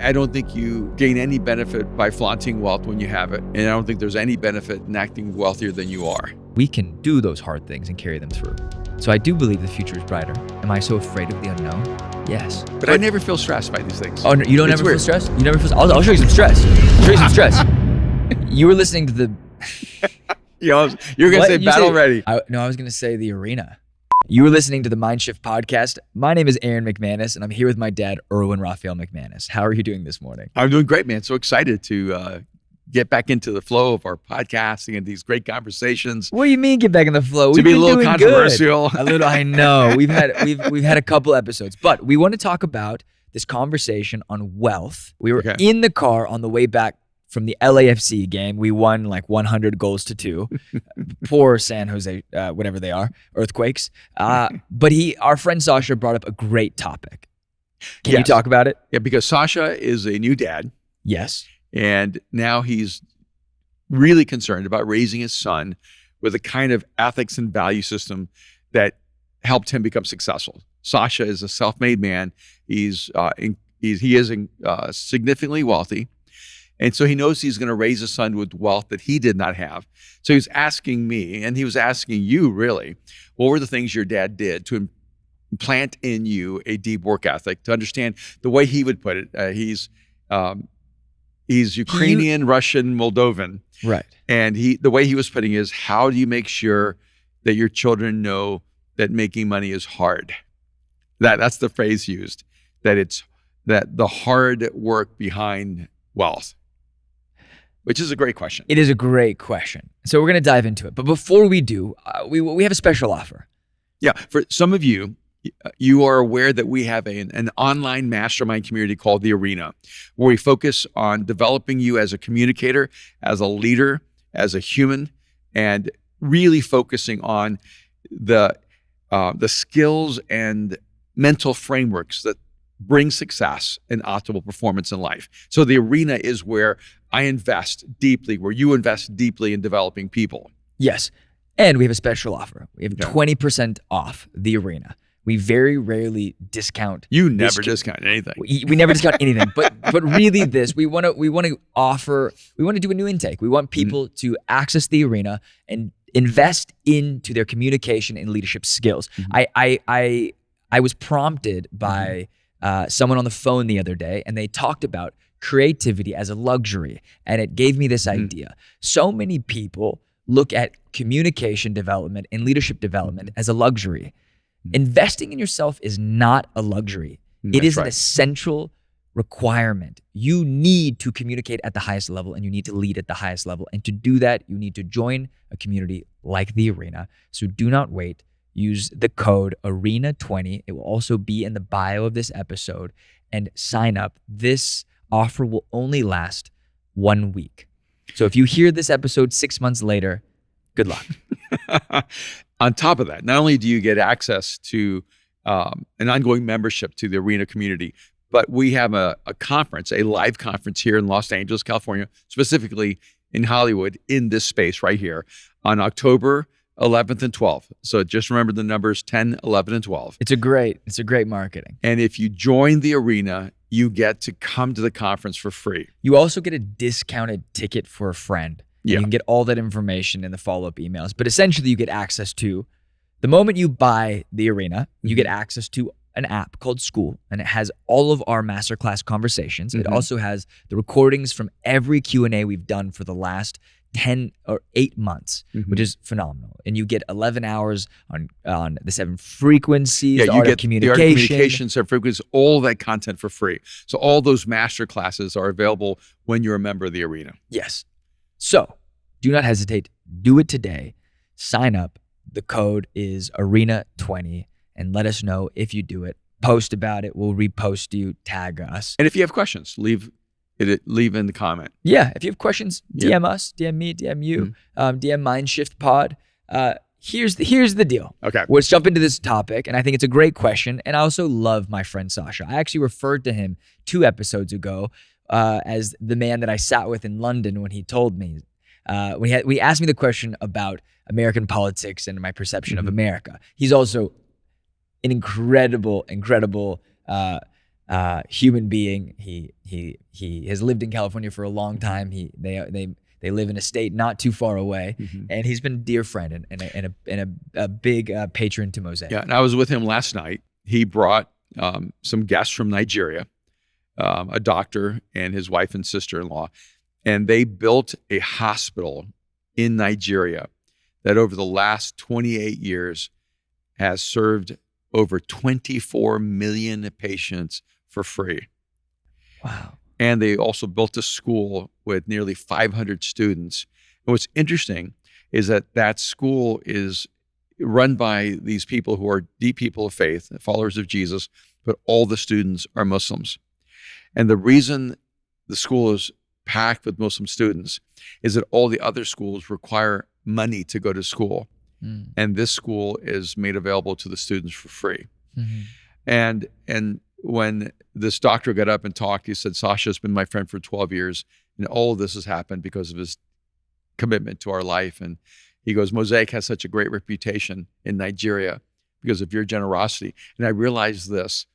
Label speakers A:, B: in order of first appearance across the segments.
A: I don't think you gain any benefit by flaunting wealth when you have it. And I don't think there's any benefit in acting wealthier than you are.
B: We can do those hard things and carry them through. So I do believe the future is brighter. Am I so afraid of the unknown? Yes.
A: But I never feel stressed by these things.
B: Oh, no, you don't
A: It's
B: ever
A: weird.
B: feel stressed? You never feel I'll show you some stress. Show you some stress. You were listening to the...
A: You're going to say battle ready.
B: I was going to say the arena. You were listening to the Mind Shift podcast. My name is Aaron McManus, and I'm here with my dad, Erwin Raphael McManus. How are you doing this morning?
A: I'm doing great, man. So excited to get back into the flow of our podcasting and these great conversations.
B: What do you mean get back in the flow?
A: To be a little controversial.
B: A little, I know. We've had a couple episodes, but we want to talk about this conversation on wealth. We were in the car on the way back from the LAFC game. We won like 100 goals to 2. Poor San Jose, whatever they are, earthquakes. But our friend Sasha brought up a great topic. Can you talk about it?
A: Yeah, because Sasha is a new dad.
B: Yes.
A: And now he's really concerned about raising his son with a kind of ethics and value system that helped him become successful. Sasha is a self-made man. He is significantly wealthy. And so he knows he's going to raise a son with wealth that he did not have. So he was asking me, and he was asking you really, what were the things your dad did to implant in you a deep work ethic, to understand the way he would put it. He's Ukrainian, Russian, Moldovan.
B: Right.
A: And the way he was putting it is, how do you make sure that your children know that making money is hard? That's the phrase used, that the hard work behind wealth. Which is a great question.
B: It is a great question. So we're going to dive into it. But before we do, we have a special offer.
A: Yeah. For some of you, you are aware that we have an online mastermind community called The Arena, where we focus on developing you as a communicator, as a leader, as a human, and really focusing on the skills and mental frameworks that bring success and optimal performance in life. So The Arena is where I invest deeply, where you invest deeply in developing people.
B: Yes. And we have a special offer. We have 20% off The Arena. We very rarely discount.
A: You never discount anything.
B: We never discount anything. But really we want to do a new intake. We want people to access The Arena and invest into their communication and leadership skills. I was prompted by someone on the phone the other day, and they talked about creativity as a luxury, and it gave me this idea. So many people look at communication development and leadership development as a luxury. Investing in yourself is not a luxury. It is an essential requirement. You need to communicate at the highest level, and you need to lead at the highest level. And to do that, you need to join a community like The Arena. So do not wait. Use the code ARENA20. It will also be in the bio of this episode, and sign up. This offer will only last 1 week. So if you hear this episode 6 months later, good luck.
A: On top of that, not only do you get access to an ongoing membership to the Arena community, but we have a conference, a live conference here in Los Angeles, California, specifically in Hollywood, in this space right here on October 11th and 12th. So just remember the numbers 10, 11, and 12.
B: It's a great marketing.
A: And if you join The Arena, you get to come to the conference for free.
B: You also get a discounted ticket for a friend.
A: Yeah.
B: You can get all that information in the follow-up emails. But essentially, you get access to, the moment you buy The Arena, you get access to an app called School, and it has all of our masterclass conversations. It also has the recordings from every Q&A we've done for the last 10 or 8 months, which is phenomenal. And you get 11 hours on the 7 frequencies, the art of communication,
A: 7 frequencies, all that content for free. So all those master classes are available when you're a member of The Arena.
B: Yes. So do not hesitate. Do it today. Sign up. The code is ARENA20, and let us know if you do it. Post about it. We'll repost you, tag us.
A: And if you have questions, leave in the comment.
B: Yeah, if you have questions, DM us, DM me, DM you, DM Mindshift Pod. Here's the deal.
A: Okay.
B: Let's jump into this topic, and I think it's a great question, and I also love my friend Sasha. I actually referred to him 2 episodes ago as the man that I sat with in London when he told me, when he asked me the question about American politics and my perception of America. He's also an incredible human being. He has lived in California for a long time. They live in a state not too far away, and he's been a dear friend and a big patron to Mosaic.
A: Yeah, and I was with him last night. He brought some guests from Nigeria, a doctor and his wife and sister-in-law, and they built a hospital in Nigeria that over the last 28 years has served over 24 million patients for free.
B: Wow.
A: And they also built a school with nearly 500 students. And what's interesting is that school is run by these people who are deep people of faith, followers of Jesus, but all the students are Muslims. And the reason the school is packed with Muslim students is that all the other schools require money to go to school. And this school is made available to the students for free. And when this doctor got up and talked, he said, Sasha's been my friend for 12 years, and all of this has happened because of his commitment to our life. And he goes, Mosaic has such a great reputation in Nigeria because of your generosity. And I realized this,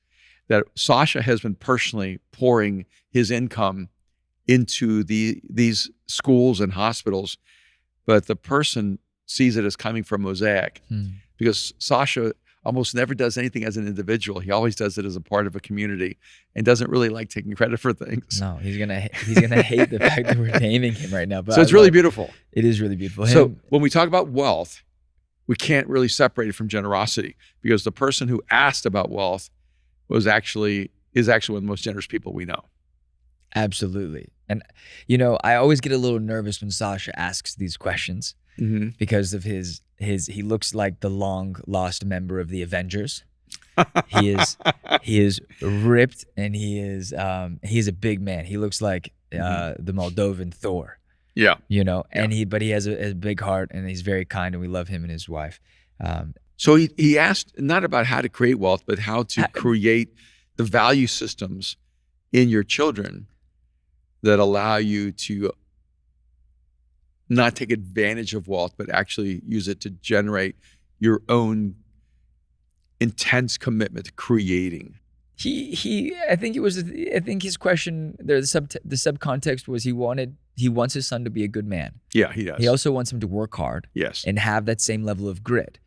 A: that Sasha has been personally pouring his income into these schools and hospitals, but the person sees it as coming from Mosaic because Sasha almost never does anything as an individual. He always does it as a part of a community and doesn't really like taking credit for things.
B: No, he's gonna hate the fact that we're naming him right now. But
A: so it's really beautiful.
B: It is really beautiful.
A: So when we talk about wealth, we can't really separate it from generosity because the person who asked about wealth is actually one of the most generous people we know.
B: Absolutely. And I always get a little nervous when Sasha asks these questions because of his he looks like the long lost member of the Avengers. He is ripped, and he is a big man. He looks like the Moldovan Thor.
A: Yeah.
B: But he has a big heart, and he's very kind, and we love him and his wife.
A: So he asked not about how to create wealth, but how to create the value systems in your children that allow you to not take advantage of wealth, but actually use it to generate your own intense commitment to creating.
B: I think his question there, the subcontext was he wants his son to be a good man.
A: Yeah, he does.
B: He also wants him to work hard.
A: Yes.
B: And have that same level of grit.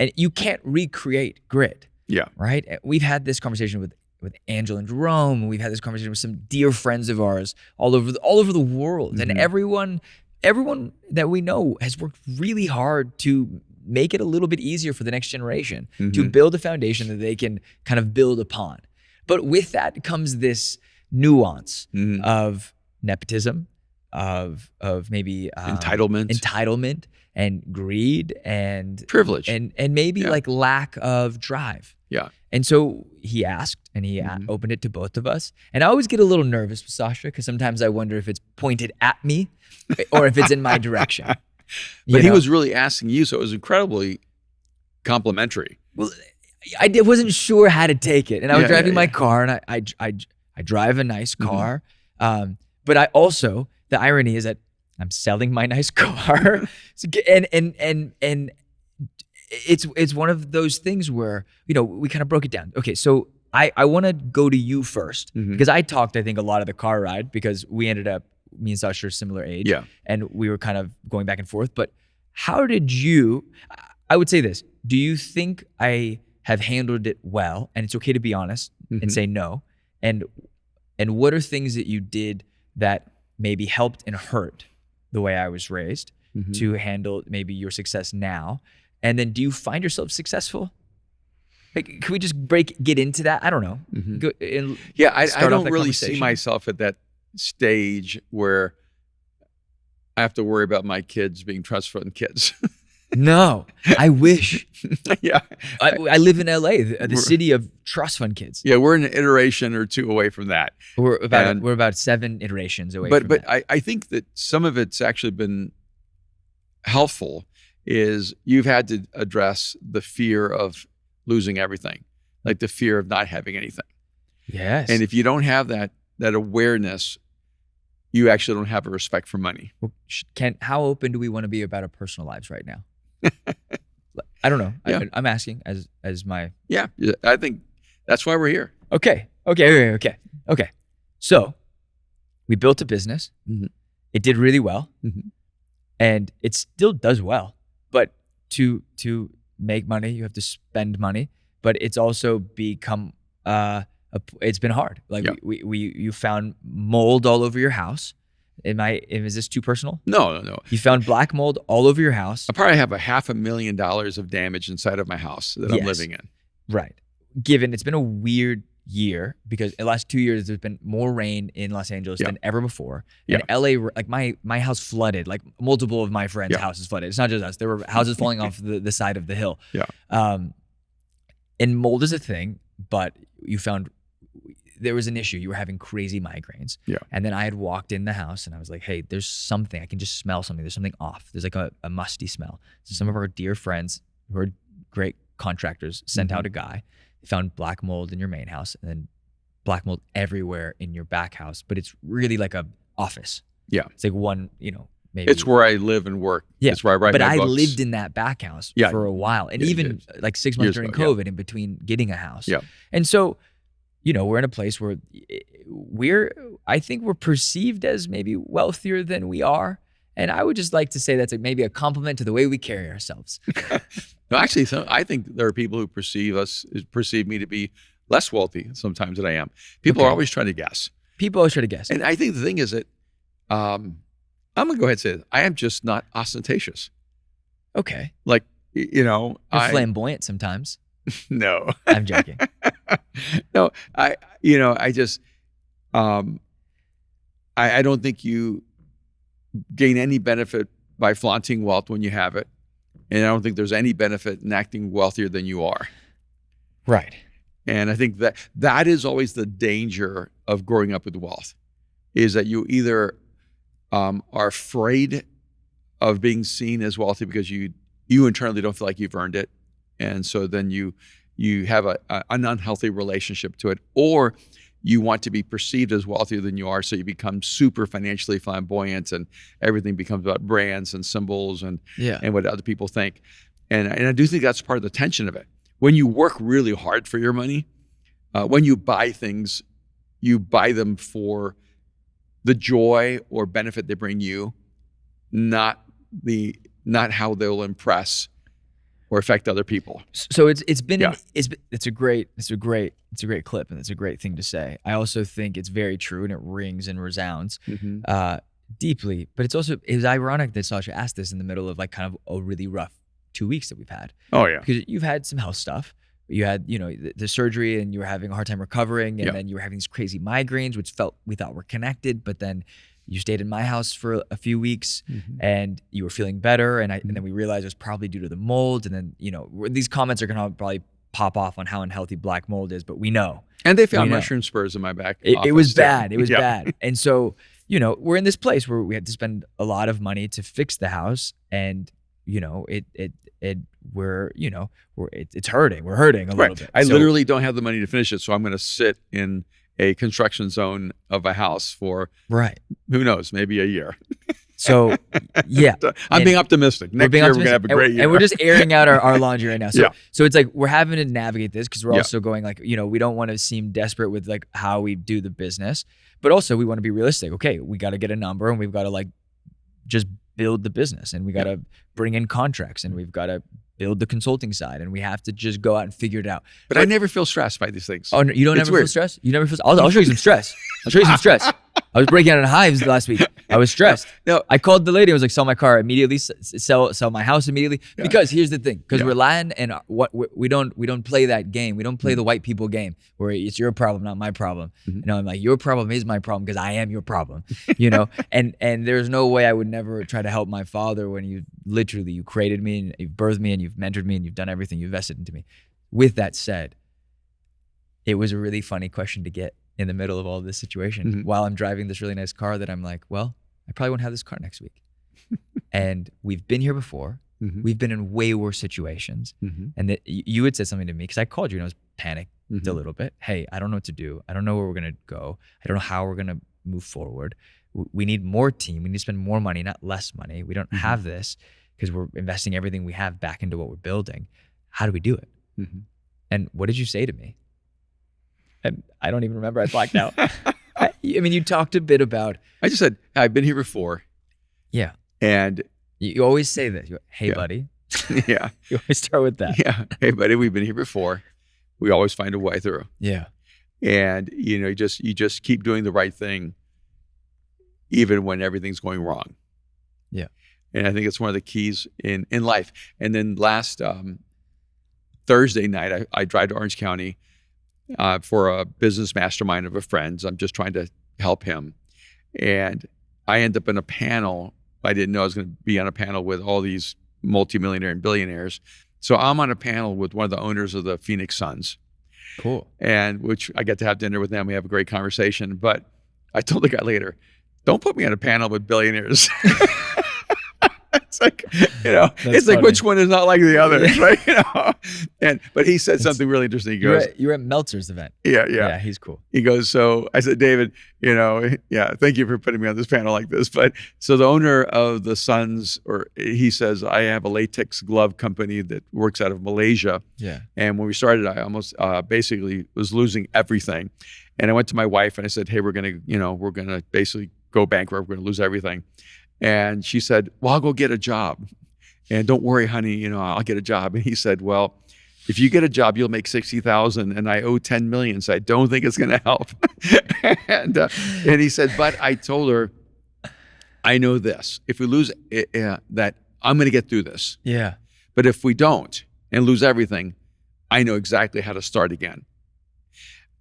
B: And you can't recreate grit.
A: Yeah.
B: Right? We've had this conversation with Angela and Jerome, and we've had this conversation with some dear friends of ours all over the world. And everyone that we know has worked really hard to make it a little bit easier for the next generation to build a foundation that they can kind of build upon. But with that comes this nuance of nepotism, of maybe entitlement and greed and
A: privilege
B: and maybe like lack of drive.
A: Yeah.
B: And so he asked, and he opened it to both of us. And I always get a little nervous with Sasha because sometimes I wonder if it's pointed at me or if it's in my direction.
A: But he was really asking you, so it was incredibly complimentary.
B: Well, I wasn't sure how to take it, and I was driving my car, and I drive a nice car, but I also, the irony is that I'm selling my nice car, and it's one of those things where we kind of broke it down. Okay, so I want to go to you first because I talked, I think, a lot of the car ride because we ended up, me and Sasha are similar age, and we were kind of going back and forth. But how did you? I would say this: do you think I have handled it well? And it's okay to be honest and say no. And what are things that you did that maybe helped and hurt the way I was raised to handle maybe your success now? And then do you find yourself successful? Like, can we just get into that? I don't know.
A: I don't really see myself at that stage where I have to worry about my kids being trust fund kids.
B: No, I wish.
A: Yeah.
B: I live in LA, the city of trust fund kids.
A: Yeah, we're an iteration or two away from that.
B: We're about 7 iterations away from that.
A: But I think that some of it's actually been helpful is you've had to address the fear of losing everything, like the fear of not having anything.
B: Yes.
A: And if you don't have that awareness, you actually don't have a respect for money.
B: Well, how open do we want to be about our personal lives right now? I don't know.
A: Yeah.
B: I'm asking as my...
A: Yeah, I think that's why we're here.
B: Okay. Okay. So we built a business.
A: Mhm.
B: It did really well,
A: Mhm.
B: and it still does well. But to make money, you have to spend money. But it's also become it's been hard. Like
A: Yeah.
B: you found mold all over your house. Is this too personal?
A: No.
B: You found black mold all over your house.
A: I probably have $500,000 of damage inside of my house that I'm
B: Yes.
A: living in.
B: Right. Given it's been a weird year because in the last 2 years there's been more rain in Los Angeles
A: Yeah.
B: than ever before.
A: Yeah.
B: And LA, like my house flooded. Like multiple of my friends'
A: Yeah.
B: houses flooded. It's not just us. There were houses falling off the side of the hill.
A: Yeah.
B: And mold is a thing, but you found there was an issue. You were having crazy migraines.
A: Yeah.
B: And then I had walked in the house and I was like, hey, there's something. I can just smell something. There's something off. There's like a musty smell. So some of our dear friends who are great contractors sent out a guy. They found black mold in your main house and then black mold everywhere in your back house. But it's really like a office.
A: Yeah.
B: It's like one, maybe.
A: It's where I live and work.
B: Yeah.
A: It's where I write
B: but
A: my
B: I
A: books.
B: lived in that back house
A: Yeah.
B: for a while. And
A: Yeah, you
B: even
A: did.
B: like 6 months
A: Years
B: during
A: ago,
B: COVID in between getting a house.
A: Yeah.
B: And so, we're in a place where I think we're perceived as maybe wealthier than we are. And I would just like to say that's like maybe a compliment to the way we carry ourselves.
A: No, actually, I think there are people who perceive me to be less wealthy sometimes than I am. People are always trying to guess.
B: People always try to guess.
A: And I think the thing is that I'm going to go ahead and say this. I am just not ostentatious.
B: Okay.
A: Like,
B: You're flamboyant sometimes.
A: No.
B: I'm joking.
A: No, I just, I don't think you gain any benefit by flaunting wealth when you have it. And I don't think there's any benefit in acting wealthier than you are.
B: Right.
A: And I think that is always the danger of growing up with wealth, is that you either are afraid of being seen as wealthy because you internally don't feel like you've earned it. And so then you have an unhealthy relationship to it, or you want to be perceived as wealthier than you are. So you become super financially flamboyant and everything becomes about brands and symbols and what other people think. And I do think that's part of the tension of it. When you work really hard for your money, when you buy things, you buy them for the joy or benefit they bring you, not how they'll impress or affect other people.
B: So it's a great clip and it's a great thing to say. I also think it's very true and it rings and resounds deeply. But it was ironic that Sasha asked this in the middle of like kind of a really rough 2 weeks that we've had.
A: Oh yeah,
B: because you've had some health stuff. You had the surgery and you were having a hard time recovering, and then you were having these crazy migraines, which we thought were connected, but then you stayed in my house for a few weeks and you were feeling better. And then we realized it was probably due to the mold. And then, these comments are going to probably pop off on how unhealthy black mold is, but we know.
A: And they found mushroom spurs in my back.
B: It was bad. It was bad. And so, we're in this place where we had to spend a lot of money to fix the house. And, it's hurting. We're hurting a little bit.
A: I literally don't have the money to finish it. So I'm going to sit in a construction zone of a house for who knows, maybe a year.
B: So yeah,
A: I'm being optimistic. Next year we're gonna have a great year,
B: and we're just airing out our laundry right now. So it's like we're having to navigate this because we're also going like we don't want to seem desperate with like how we do the business, but also we want to be realistic. Okay, we got to get a number and we've got to like just build the business and we got to bring in contracts and we've got to build the consulting side and we have to just go out and figure it out.
A: But I never feel stressed by these things.
B: Oh, no, you don't ever feel stressed? You never feel I'll show you some stress. I'll show you some stress. I was breaking out in hives last week. I was stressed.
A: No.
B: I called the lady. I was like, sell my car immediately, sell my house immediately. Yeah. Because here's the thing, because we're Latin and we don't play that game. We don't play the white people game where it's your problem, not my problem. I'm like, your problem is my problem because I am your problem, and there's no way I would never try to help my father when you created me and you've birthed me and you've mentored me and you've done everything, you've invested into me. With that said, it was a really funny question to get in the middle of all this situation while I'm driving this really nice car that I'm like, well, I probably won't have this car next week. And we've been here before. We've been in way worse situations. And that you had said something to me because I called you and I was panicked a little bit. Hey, I don't know what to do. I don't know where we're going to go. I don't know how we're going to move forward. We need more team. We need to spend more money, not less money. We don't have this because we're investing everything we have back into what we're building. How do we do it? And what did you say to me? And I don't even remember. I blacked out. I mean, you talked a bit about.
A: I just said, I've been here before.
B: Yeah.
A: And
B: you always say this. Hey, buddy.
A: Yeah.
B: You always start with that.
A: Yeah. Hey, buddy, we've been here before. We always find a way through.
B: Yeah.
A: And, you just keep doing the right thing, even when everything's going wrong.
B: Yeah.
A: And I think it's one of the keys in life. And then last Thursday night, I drive to Orange County for a business mastermind of a friend. I'm just trying to help him. And I end up in a panel. I didn't know I was going to be on a panel with all these multimillionaire and billionaires. So I'm on a panel with one of the owners of the Phoenix Suns.
B: Cool.
A: And which I get to have dinner with them. We have a great conversation. But I told the guy later, don't put me on a panel with billionaires. It's like, it's like, which one is not like the other, right? But he said something really interesting. He goes,
B: you were at Meltzer's event.
A: Yeah.
B: Yeah, he's cool.
A: He goes, so I said, David, thank you for putting me on this panel like this. But so the owner of the Suns, he says, I have a latex glove company that works out of Malaysia.
B: Yeah.
A: And when we started, I almost basically was losing everything. And I went to my wife and I said, hey, we're gonna basically go bankrupt. We're gonna lose everything. And she said, well, I'll go get a job. And don't worry, honey, I'll get a job. And he said, well, if you get a job, you'll make 60,000 and I owe 10 million. So I don't think it's going to help. and he said, but I told her, I know this, if we lose that I'm going to get through this.
B: Yeah.
A: But if we don't and lose everything, I know exactly how to start again.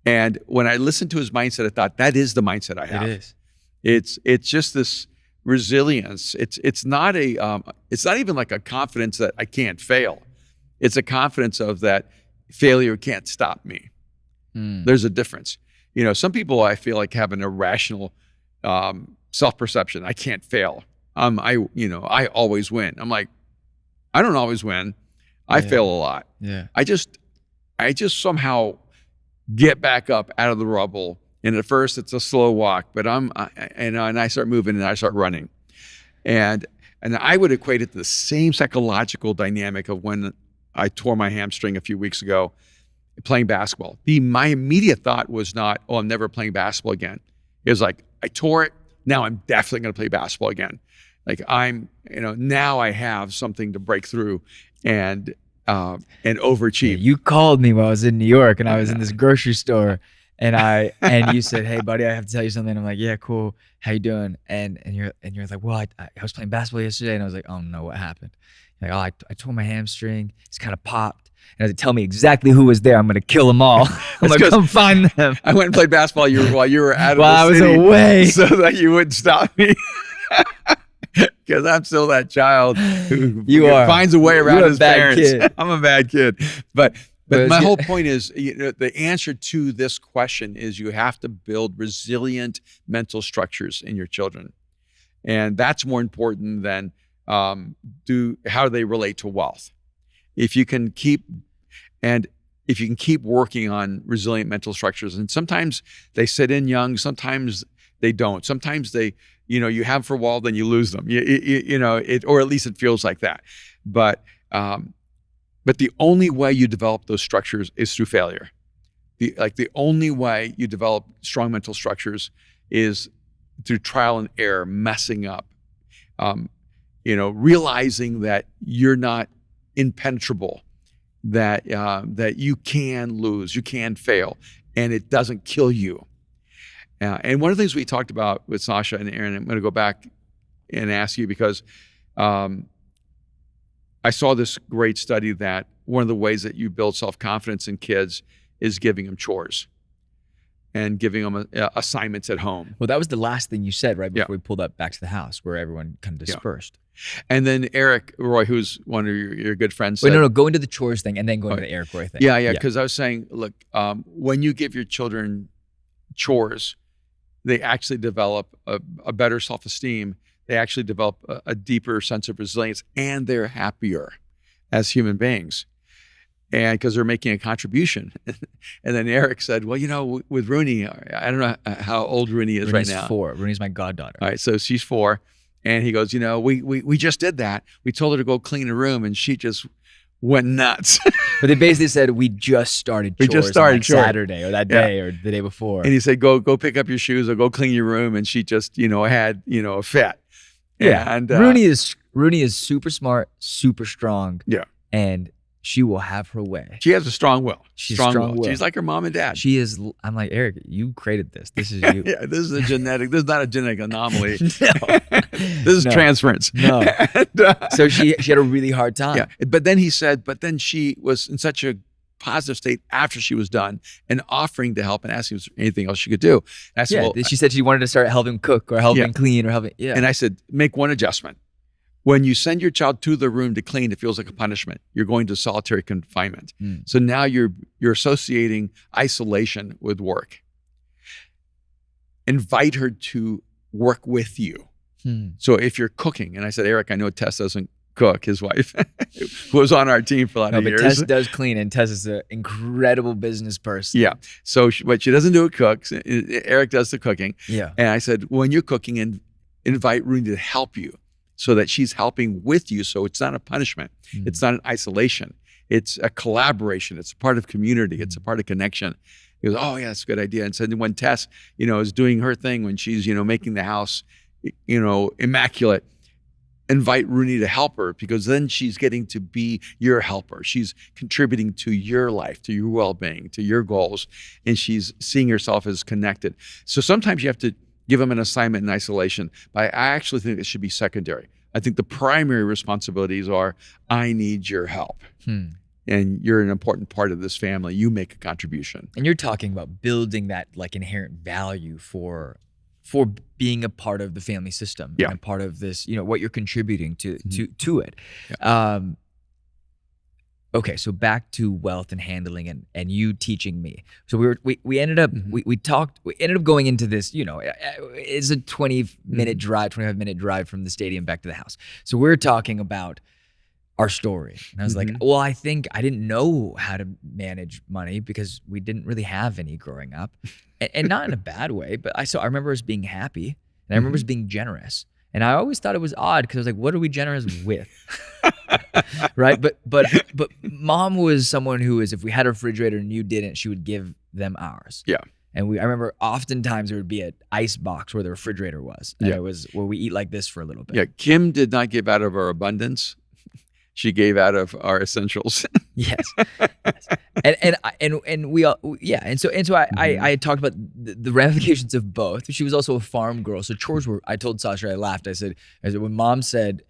A: And when I listened to his mindset, I thought that is the mindset I have.
B: It is.
A: It's just this resilience. It's not even like a confidence that I can't fail. It's a confidence of that failure can't stop me. There's a difference. Some people I feel like have an irrational self-perception. I can't fail. I always win. I'm like, I don't always win. I fail a lot.
B: Yeah.
A: I just somehow get back up out of the rubble. And at first it's a slow walk, but and I start moving and I start running. And I would equate it to the same psychological dynamic of when I tore my hamstring a few weeks ago playing basketball. My immediate thought was not, oh, I'm never playing basketball again. It was like, I tore it, now I'm definitely gonna play basketball again. Like now I have something to break through and overachieve.
B: Yeah, you called me while I was in New York and I was in this grocery store. And you said, hey buddy, I have to tell you something. I'm like, yeah, cool. How you doing? And you're like, well, I was playing basketball yesterday. And I was like, oh no, what happened? You're like, oh, I tore my hamstring. It's kind of popped. And I said, tell me exactly who was there. I'm going to kill them all. I'm like, come find them.
A: I went and played basketball while you were out of
B: while
A: the city.
B: I was away.
A: So that you wouldn't stop me. Because I'm still that child who finds a way around his parents.
B: Kid.
A: I'm a bad kid. But my whole point is, the answer to this question is you have to build resilient mental structures in your children. And that's more important than how they relate to wealth. If you can keep working on resilient mental structures, and sometimes they sit in young, sometimes they don't. Sometimes they, you have for a while, then you lose them. Or at least it feels like that. But the only way you develop those structures is through failure. The only way you develop strong mental structures is through trial and error, messing up, realizing that you're not impenetrable, that you can lose, you can fail, and it doesn't kill you. And one of the things we talked about with Sasha and Aaron, I'm going to go back and ask you because I saw this great study that one of the ways that you build self-confidence in kids is giving them chores and giving them assignments at home.
B: Well, that was the last thing you said right before we pulled up back to the house where everyone kind of dispersed.
A: Yeah. And then Eric Roy, who's one of your good friends,
B: said, no, go into the chores thing and then go into the Eric Roy thing.
A: Yeah, because I was saying, look, when you give your children chores, they actually develop a better self-esteem. They actually develop a deeper sense of resilience, and they're happier as human beings. And because they're making a contribution. And then Eric said, well, with Rooney, I don't know how old Rooney is right now.
B: Rooney's 4. Rooney's my goddaughter.
A: All right, so she's 4. And he goes, we just did that. We told her to go clean a room, and she just went nuts.
B: But they basically said, we just started chores,
A: We just started
B: on that
A: chores.
B: Saturday or that day or the day before.
A: And he said, go pick up your shoes or go clean your room. And she just, had, a fit.
B: Yeah.
A: And
B: Rooney is super smart, super strong.
A: Yeah.
B: And she will have her way.
A: She has a strong will.
B: She's strong will.
A: She's like her mom and dad.
B: She is. I'm like, Eric, you created this. This is you.
A: Yeah, this is not a genetic anomaly.
B: No.
A: This is transference.
B: No.
A: And,
B: So she had a really hard time.
A: yeah. But then he said, she was in such a positive state after she was done and offering to help and asking if there was anything else she could do. And I said,
B: She said she wanted to start helping cook or helping clean or helping. Yeah.
A: And I said, make one adjustment. When you send your child to the room to clean, it feels like a punishment. You're going to solitary confinement. So now you're associating isolation with work. Invite her to work with you. So if you're cooking, and I said, Eric, I know Tess doesn't cook, his wife, who was on our team for a lot of years.
B: But Tess does clean, and Tess is an incredible business person.
A: Yeah. So what she doesn't do it cooks. Eric does the cooking.
B: Yeah.
A: And I said, when you're cooking, invite Rooney to help you, so that she's helping with you. So it's not a punishment. It's not an isolation. It's a collaboration. It's a part of community. It's a part of connection. He goes, oh yeah, that's a good idea. And so when Tess, is doing her thing, when she's, making the house, immaculate, invite Rooney to help her, because then she's getting to be your helper. She's contributing to your life, to your well-being, to your goals, and she's seeing herself as connected. So sometimes you have to give them an assignment in isolation, but I actually think it should be secondary. I think the primary responsibilities are, I need your help. And you're an important part of this family. You make a contribution.
B: And you're talking about building that like inherent value for being a part of the family system and part of this, what you're contributing to it.
A: Yeah.
B: Okay, so back to wealth and handling and you teaching me. So we ended up we ended up going into this, it's a 20-minute drive, 25-minute drive from the stadium back to the house. So we're talking about our story. And I was like, well, I think I didn't know how to manage money because we didn't really have any growing up. And not in a bad way, but I remember us being happy and I remember us being generous. And I always thought it was odd because I was like, what are we generous with? Right? But mom was someone who is, if we had a refrigerator and you didn't, she would give them ours.
A: Yeah.
B: And I remember oftentimes there would be an ice box where the refrigerator was. And it was where we eat like this for a little bit.
A: Yeah. Kim did not give out of our abundance. She gave out of our essentials.
B: Yes. And we all, And so I had talked about the ramifications of both. She was also a farm girl. So chores I told Sasha, I laughed. I said, when mom said,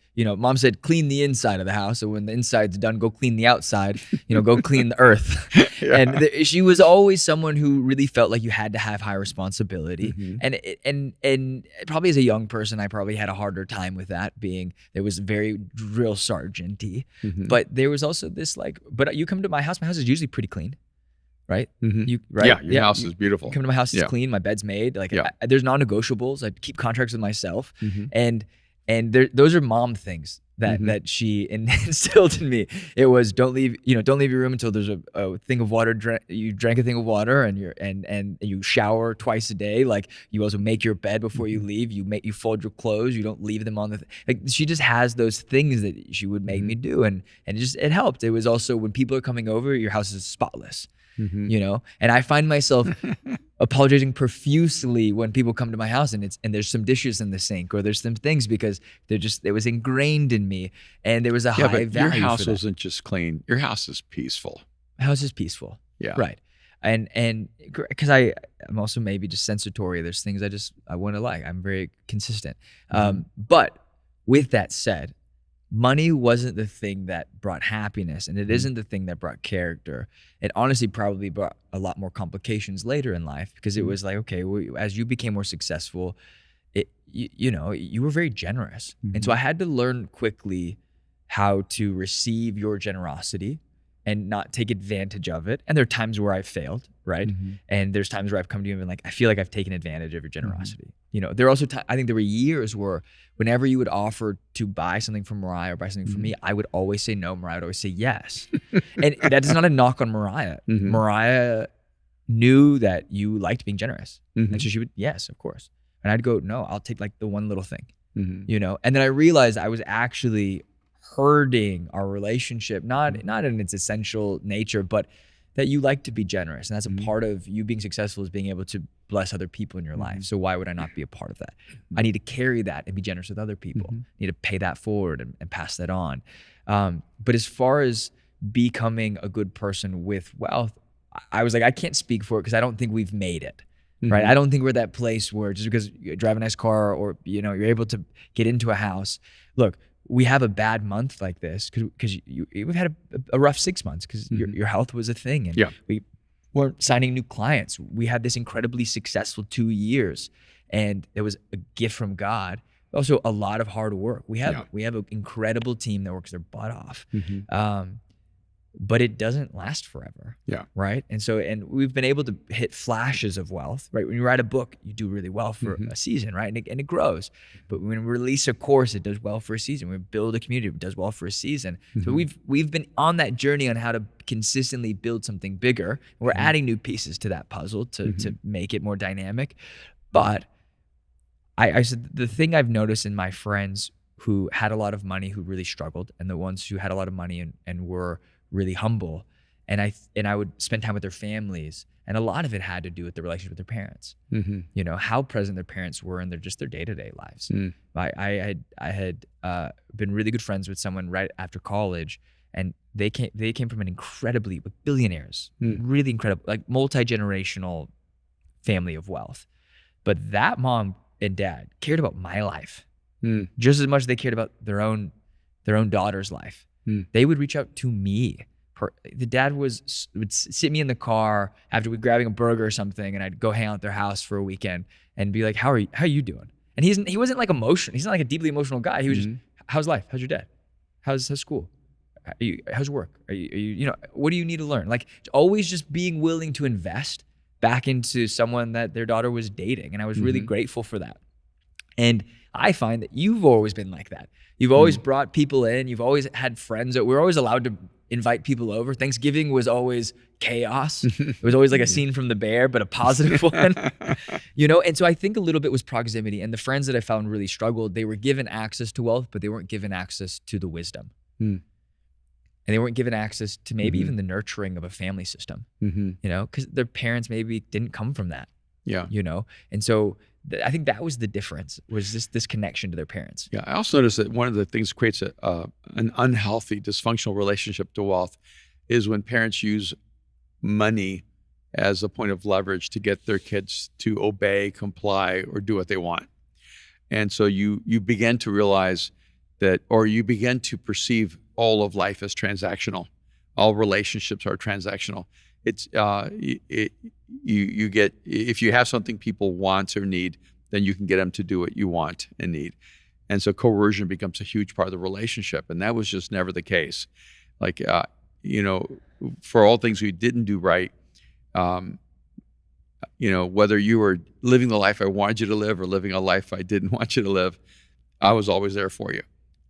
B: clean the inside of the house. So when the inside's done, go clean the outside, go clean the earth.
A: Yeah.
B: And she was always someone who really felt like you had to have high responsibility. And probably as a young person, I probably had a harder time with that, being there was very drill sergeant-y. But there was also this but you come to my house is usually pretty clean. Right?
A: Right? Yeah, your house is beautiful.
B: Come to my house, it's clean. My bed's made. There's non-negotiables. I keep contracts with myself. And those are mom things that she instilled in me. It was don't leave your room until there's a thing of water. You drank a thing of water, and you shower twice a day. Like, you also make your bed before you leave. You fold your clothes. You don't leave them on the she just has those things that she would make me do, and it helped. It was also, when people are coming over, your house is spotless. And I find myself apologizing profusely when people come to my house and there's some dishes in the sink or there's some things, because it was ingrained in me, and there was a high value.
A: Your house
B: for
A: isn't just clean. Your house is peaceful.
B: My house is peaceful.
A: Yeah.
B: Right. And because I'm also maybe just sensatory. There's things I want to like. I'm very consistent. But with that said, money wasn't the thing that brought happiness, and it isn't the thing that brought character. It honestly probably brought a lot more complications later in life, because it was like, okay, as you became more successful, you were very generous. And so I had to learn quickly how to receive your generosity and not take advantage of it. And there are times where I've failed, right? And there's times where I've come to you and been like, I feel like I've taken advantage of your generosity. There are also I think there were years where whenever you would offer to buy something from Mariah or buy something from me, I would always say no. Mariah would always say yes. And that is not a knock on Mariah. Mariah knew that you liked being generous. And so she would, yes, of course. And I'd go, no, I'll take like the one little thing, And then I realized I was actually hurting our relationship, not in its essential nature, but that you like to be generous. And that's a part of you being successful, is being able to bless other people in your life. So why would I not be a part of that? I need to carry that and be generous with other people. I need to pay that forward and pass that on. But as far as becoming a good person with wealth, I was like, I can't speak for it because I don't think we've made it. Right. I don't think we're at that place where just because you drive a nice car or, you're able to get into a house. Look, we have a bad month like this because we've had a rough 6 months because your health was a thing. And we weren't signing new clients. We had this incredibly successful 2 years, and it was a gift from God. Also a lot of hard work. We have an incredible team that works their butt off. But it doesn't last forever. Right. And we've been able to hit flashes of wealth, right? When you write a book, you do really well for a season, right? And it grows. But when we release a course, it does well for a season. When we build a community, it does well for a season. So we've been on that journey on how to consistently build something bigger. We're adding new pieces to that puzzle to make it more dynamic. But I said the thing I've noticed in my friends who had a lot of money, who really struggled, and the ones who had a lot of money and were really humble, and I would spend time with their families, and a lot of it had to do with the relationship with their parents. How present their parents were in their day-to-day lives. I had been really good friends with someone right after college, and they came from an incredibly billionaires, really incredible, like multi-generational family of wealth. But that mom and dad cared about my life just as much as they cared about their own daughter's life. They would reach out to me. The dad would sit me in the car after we grabbing a burger or something, and I'd go hang out at their house for a weekend and be like, how are you doing? And he wasn't like emotional. He's not like a deeply emotional guy. He was just, how's life? How's your dad? How's school? How's work? Are you what do you need to learn? Like, always just being willing to invest back into someone that their daughter was dating. And I was really grateful for that. And I find that you've always been like that. You've always brought people in. You've always had friends that we're always allowed to invite people over. Thanksgiving was always chaos. It was always like a scene from The Bear, but a positive one, And so I think a little bit was proximity. And the friends that I found really struggled, they were given access to wealth, but they weren't given access to the wisdom. And they weren't given access to maybe even the nurturing of a family system, because their parents maybe didn't come from that, And so I think that was the difference, was this connection to their parents.
A: Yeah, I also noticed that one of the things that creates an unhealthy, dysfunctional relationship to wealth is when parents use money as a point of leverage to get their kids to obey, comply, or do what they want. And so you begin to realize that, or you begin to perceive all of life as transactional. All relationships are transactional. It's you get, if you have something people want or need, then you can get them to do what you want and need. And so coercion becomes a huge part of the relationship. And that was just never the case. Like, for all things we didn't do right, whether you were living the life I wanted you to live or living a life I didn't want you to live, I was always there for you.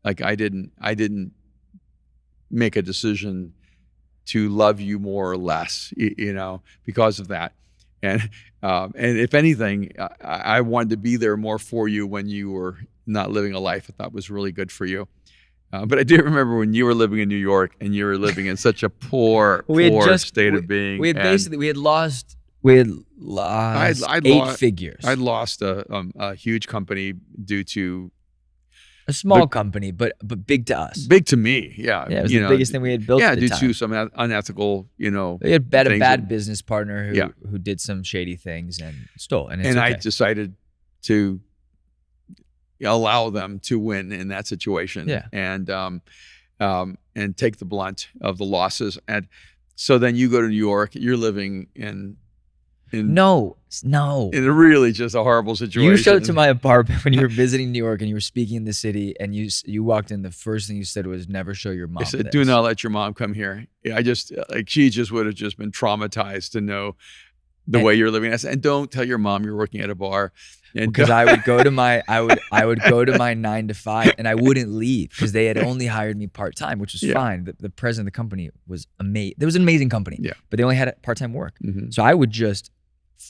A: Like, I didn't make a decision to love you more or less, because of that. And if anything, I wanted to be there more for you when you were not living a life I thought was really good for you. But I do remember when you were living in New York and you were living in such a poor state of being.
B: We had lost eight figures.
A: I'd lost a huge company due to
B: a small company, but big to us.
A: Big to me, yeah.
B: Yeah, it was the biggest thing we had built.
A: Yeah,
B: at the
A: due
B: time.
A: to some unethical,
B: We had a bad business partner who did some shady things and stole. And
A: I decided to allow them to win in that situation.
B: Yeah.
A: And take the blunt of the losses. And so then you go to New York. You're living in a really just a horrible situation.
B: You showed up to my apartment when you were visiting New York and you were speaking in the city, and you walked in. The first thing you said was, "Never show your mom."
A: I said,
B: this.
A: "Do not let your mom come here." She just would have just been traumatized to know the way you're living. I said, and don't tell your mom you're working at a bar.
B: Because I would go to my 9 to 5 and I wouldn't leave because they had only hired me part-time, which was fine. The president of the company was amazing. There was an amazing company, but they only had part-time work. So I would just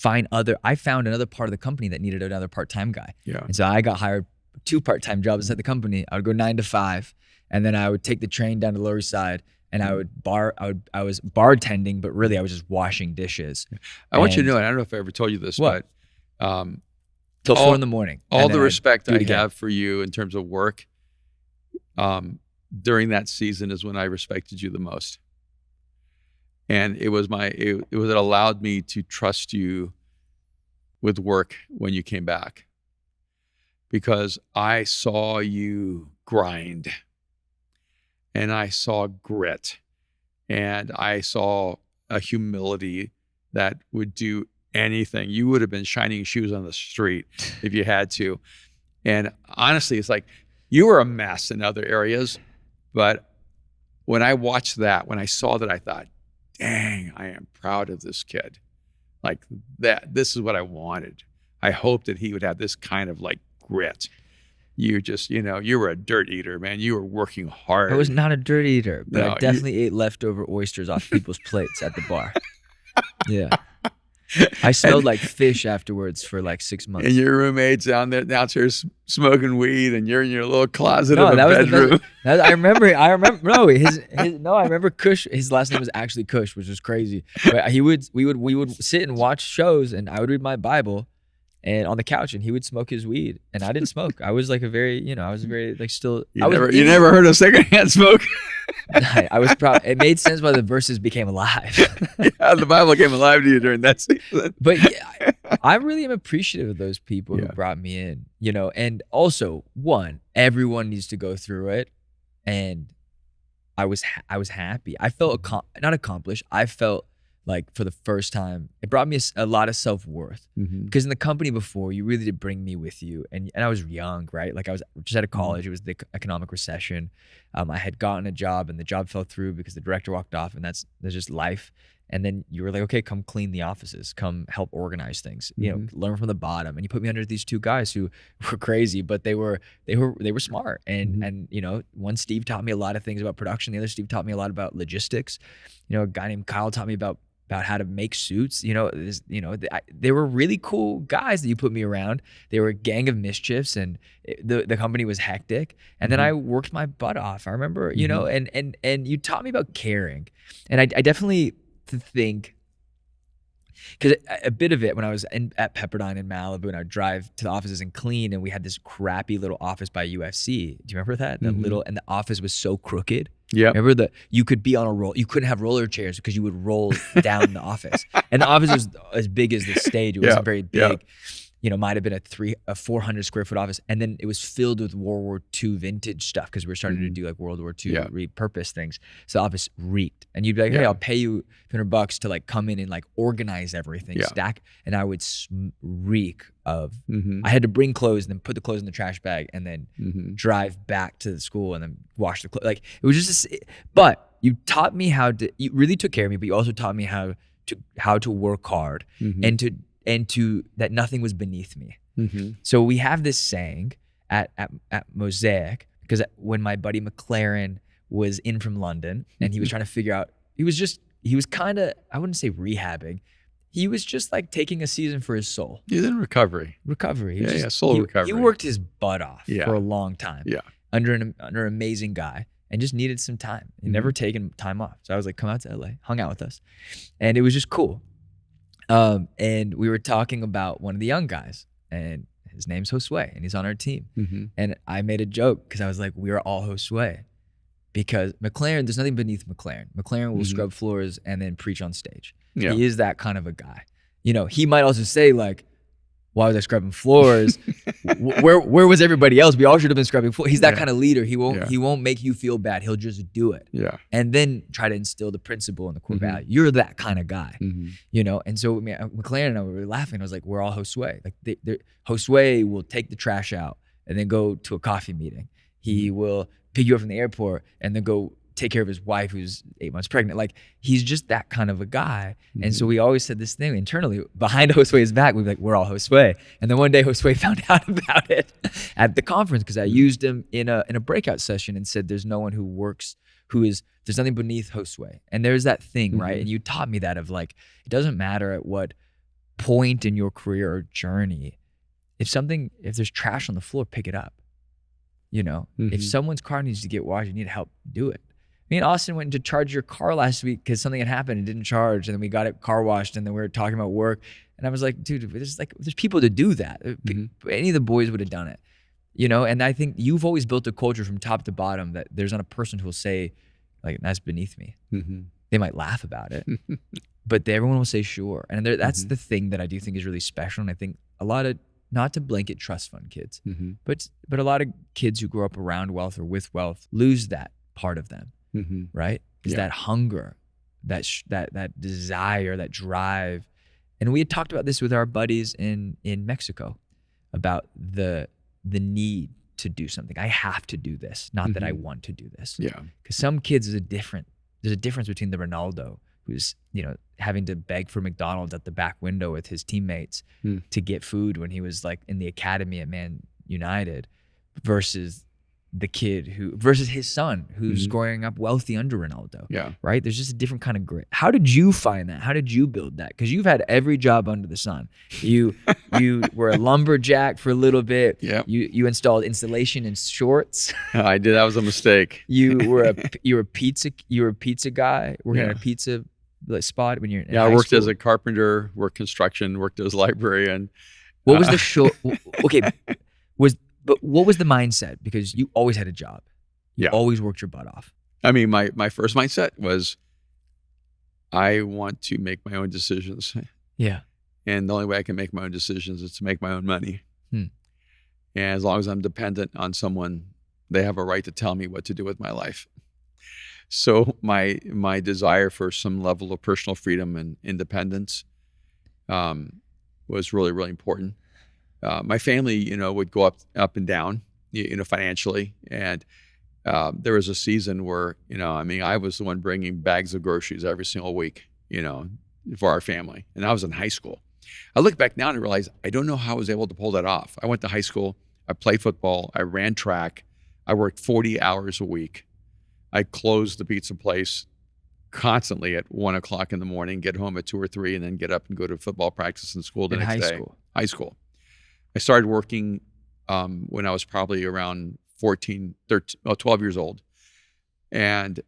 B: I found another part of the company that needed another part-time guy.
A: Yeah.
B: And so I got hired 2 part-time jobs at the company. I would go 9 to 5 and then I would take the train down to the Lower East Side, and I was bartending, but really I was just washing dishes.
A: I want you to know, and I don't know if I ever told you this,
B: What?
A: but
B: Till 4 a.m.
A: all the respect I have for you in terms of work, during that season is when I respected you the most. And it allowed me to trust you with work when you came back, because I saw you grind, and I saw grit, and I saw a humility that would do anything. You would have been shining shoes on the street if you had to. And honestly, it's like you were a mess in other areas, but when I watched that, when I saw that, I thought, dang, I am proud of this kid. Like that, this is what I wanted. I hoped that he would have this kind of like grit. You just, you were a dirt eater, man. You were working hard.
B: I was not a dirt eater, but
A: No,
B: I definitely ate leftover oysters off people's plates at the bar. Yeah. I smelled like fish afterwards for like 6 months.
A: And your roommate's downstairs smoking weed, and you're in your little closet of a bedroom.
B: I remember. No, I remember Kush. His last name was actually Kush, which was crazy. But we would sit and watch shows, and I would read my Bible, and on the couch, and he would smoke his weed, and I didn't smoke. I was like I was very like still.
A: You never heard of secondhand smoke.
B: I was proud. It made sense why the verses became alive.
A: Yeah, the Bible came alive to you during that season.
B: But yeah, I really am appreciative of those people who brought me in, and also everyone needs to go through it. And I was happy. I felt not accomplished. I felt like for the first time, it brought me a lot of self-worth, because in the company before, you really did bring me with you. And I was young, right? Like I was just out of college. It was the economic recession. I had gotten a job, and the job fell through because the director walked off, and that's just life. And then you were like, okay, come clean the offices, come help organize things, learn from the bottom. And you put me under these two guys who were crazy, but they were smart. And one Steve taught me a lot of things about production. The other Steve taught me a lot about logistics. A guy named Kyle taught me about how to make suits. They were really cool guys that you put me around. They were a gang of mischiefs, and the company was hectic. And then I worked my butt off. I remember, and you taught me about caring. And I definitely think, because a bit of it when I was at Pepperdine in Malibu, and I'd drive to the offices and clean, and we had this crappy little office by UFC. Do you remember that? And the office was so crooked. Yeah. Remember you could be on a roll. You couldn't have roller chairs because you would roll down the office. And the office was as big as the stage. It wasn't very big. Might have been a 400 square foot office. And then it was filled with World War II vintage stuff, because we were starting to do like World War II repurposed things. So the office reeked. And you'd be like, hey, I'll pay you $100 to like come in and like organize everything, stack. And I would reek of, I had to bring clothes and then put the clothes in the trash bag, and then drive back to the school and then wash the clothes. Like it was just but you taught me you really took care of me, but you also taught me how to work hard, and to that nothing was beneath me. So we have this saying at Mosaic, because when my buddy McLaren was in from London, and he was trying to figure out, he was kind of, I wouldn't say rehabbing. He was just like taking a season for his soul.
A: He's in recovery. Soul recovery.
B: He worked his butt off for a long time.
A: Yeah.
B: Under an amazing guy, and just needed some time. He'd never taken time off. So I was like, come out to LA, hung out with us. And it was just cool. And we were talking about one of the young guys, and his name's Josue, and he's on our team. And I made a joke, because I was like, we are all Josue, because McLaren, there's nothing beneath McLaren. McLaren will scrub floors and then preach on stage. Yeah. He is that kind of a guy. He might also say like, why was I scrubbing floors? Where was everybody else? We all should have been scrubbing floors. He's that kind of leader. He won't make you feel bad. He'll just do it. Yeah. And then try to instill the principle and the core value. You're that kind of guy. And so McLaren and I were laughing. I was like, we're all Josue. Like Josue will take the trash out and then go to a coffee meeting. He will pick you up from the airport and then go take care of his wife who's 8 months pregnant. Like he's just that kind of a guy. And so we always said this thing internally behind Josue's back. We'd be like, we're all Josue. And then one day Josue found out about it at the conference, because I used him in a breakout session and said, there's no one there's nothing beneath Josue. And there's that thing, right? And you taught me that of like, it doesn't matter at what point in your career or journey, if there's trash on the floor, pick it up. If someone's car needs to get washed, you need help, do it. Me and Austin went to charge your car last week because something had happened and didn't charge, and then we got it car washed, and then we were talking about work, and I was like, dude, there's people to do that. Any of the boys would have done it, And I think you've always built a culture from top to bottom that there's not a person who will say, like, that's beneath me. They might laugh about it, but everyone will say sure. And that's the thing that I do think is really special. And I think a lot of, not to blanket trust fund kids, but a lot of kids who grow up around wealth or with wealth lose that part of them, right? Is that hunger, that desire, that drive. And we had talked about this with our buddies in Mexico about the need to do something. I have to do this, not that I want to do this.
A: Yeah.
B: Because some kids there's a difference between the Ronaldo who's, having to beg for McDonald's at the back window with his teammates to get food when he was like in the academy at Man United versus his son who's growing up wealthy under Ronaldo.
A: Yeah.
B: Right? There's just a different kind of grit. How did you find that? How did you build that? Because you've had every job under the sun. You were a lumberjack for a little bit.
A: Yeah.
B: You installed insulation in shorts.
A: I did. That was a mistake.
B: You were a pizza guy working at a pizza spot when you're in high
A: I worked
B: school.
A: as a carpenter, worked construction, worked as a librarian.
B: What was the show? Okay, but what was the mindset? Because you always had a job. You always worked your butt off.
A: I mean, my first mindset was, I want to make my own decisions.
B: Yeah.
A: And the only way I can make my own decisions is to make my own money. And as long as I'm dependent on someone, they have a right to tell me what to do with my life. So my desire for some level of personal freedom and independence was really, really important. My family, would go up and down, financially. And there was a season where, I was the one bringing bags of groceries every single week, for our family. And I was in high school. I look back now and realize I don't know how I was able to pull that off. I went to high school. I played football. I ran track. I worked 40 hours a week. I closed the pizza place constantly at 1 o'clock in the morning, get home at 2 or 3, and then get up and go to football practice and school the next day. High school. I started working when I was probably around 12 years old. And,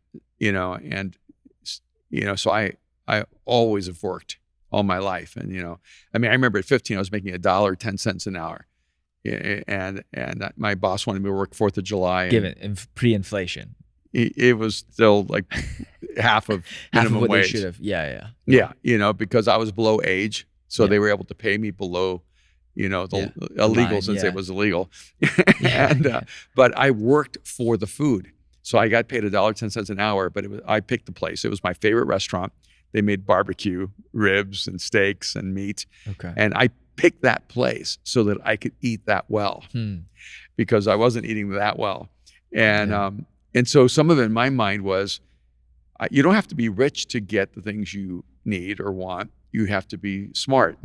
A: so I always have worked all my life. And, I remember at 15, I was making $1.10 an hour. And my boss wanted me to work 4th of July.
B: Given pre-inflation.
A: It was still like half of minimum
B: what
A: wage.
B: They should have. Yeah.
A: Yeah, because I was below age. So they were able to pay me below, the illegal since it was illegal. But I worked for the food. So I got paid $1.10 an hour, but I picked the place. It was my favorite restaurant. They made barbecue, ribs and steaks and meat.
B: Okay.
A: And I picked that place so that I could eat that well because I wasn't eating that well. And so some of it in my mind was, you don't have to be rich to get the things you need or want. You have to be smart,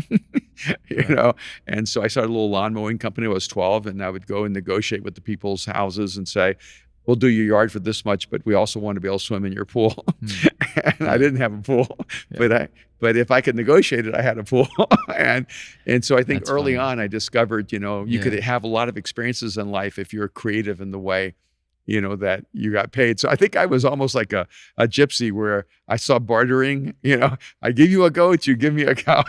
A: And so I started a little lawn mowing company when I was 12, and I would go and negotiate with the people's houses and say, we'll do your yard for this much, but we also want to be able to swim in your pool. And I didn't have a pool, but if I could negotiate it, I had a pool. and so I think early on I discovered, you could have a lot of experiences in life if you're creative in the way that you got paid. So I think I was almost like a gypsy where I saw bartering, I give you a goat, you give me a cow,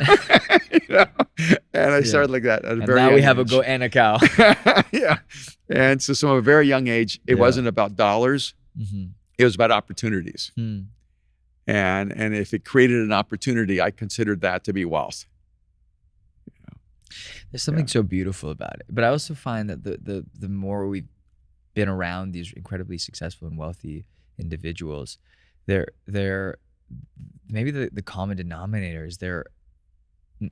A: and I started like that at a very young age. Now we
B: have a goat and a cow.
A: Yeah. And so from a very young age, it wasn't about dollars. It was about opportunities. And if it created an opportunity, I considered that to be wealth.
B: There's something so beautiful about it. But I also find that the more we've been around these incredibly successful and wealthy individuals, they're maybe the common denominator is I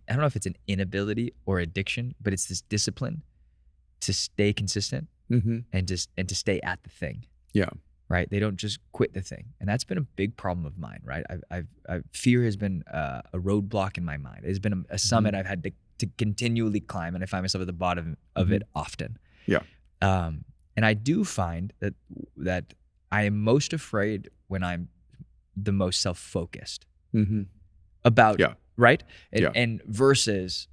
B: don't know if it's an inability or addiction, but it's this discipline to stay consistent and to stay at the thing. Yeah. Right. They don't just quit the thing. And that's been a big problem of mine. Right. Fear has been a roadblock in my mind. It's been a summit I've had to continually climb, and I find myself at the bottom of it often. Yeah. And I do find that I am most afraid when I'm the most self-focused about, right? And versus